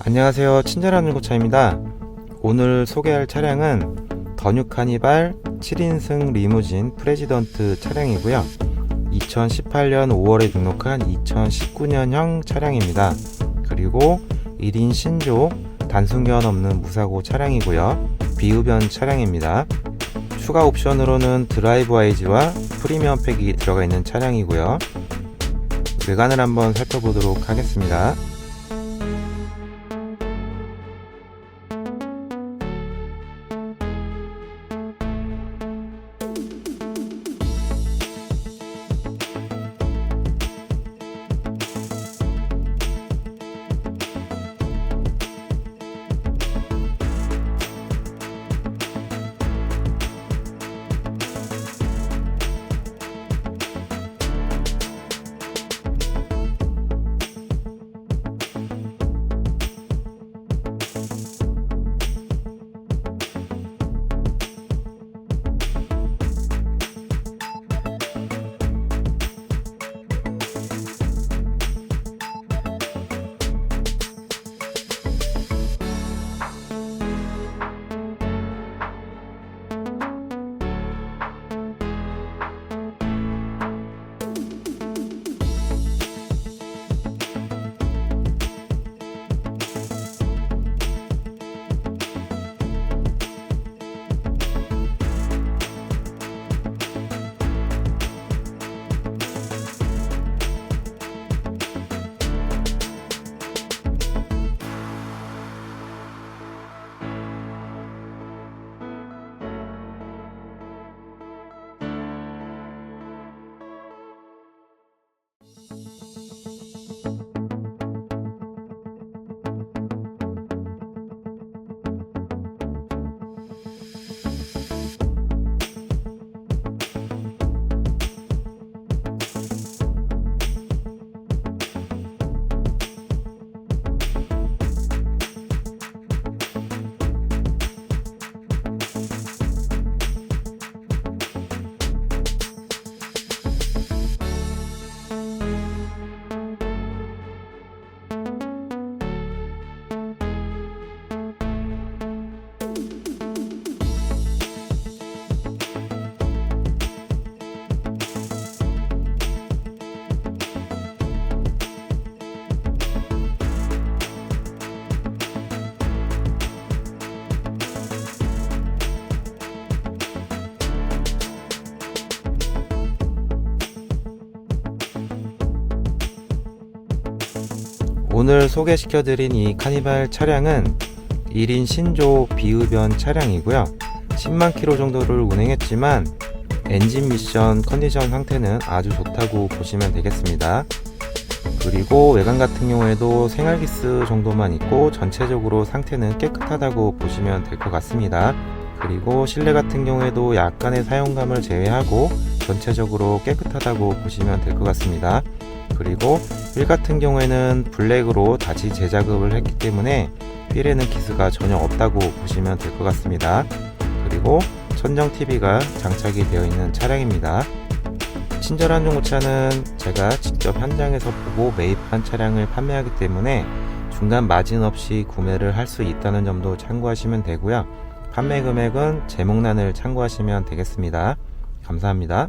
안녕하세요, 친절한 중고차입니다. 오늘 소개할 차량은 더뉴카니발 7인승 리무진 프레지던트 차량이고요 2018년 5월에 등록한 2019년형 차량입니다. 그리고 1인 신조 단순견 없는 무사고 차량이고요 비흡연 차량입니다. 추가 옵션으로는 드라이브와이즈와 프리미엄팩이 들어가 있는 차량이고요 외관을 한번 살펴보도록 하겠습니다. 오늘 소개시켜드린 이 카니발 차량은 1인 신조 비흡연 차량이고요 10만 킬로 정도를 운행했지만 엔진 미션 컨디션 상태는 아주 좋다고 보시면 되겠습니다. 그리고 외관 같은 경우에도 생활기스 정도만 있고 전체적으로 상태는 깨끗하다고 보시면 될 것 같습니다. 그리고 실내 같은 경우에도 약간의 사용감을 제외하고 전체적으로 깨끗하다고 보시면 될 것 같습니다. 그리고 휠 같은 경우에는 블랙으로 다시 재작업을 했기 때문에 휠에는 기스가 전혀 없다고 보시면 될 것 같습니다. 그리고 천정TV가 장착이 되어 있는 차량입니다. 친절한 중고차는 제가 직접 현장에서 보고 매입한 차량을 판매하기 때문에 중간 마진 없이 구매를 할 수 있다는 점도 참고하시면 되고요. 판매 금액은 제목란을 참고하시면 되겠습니다. 감사합니다.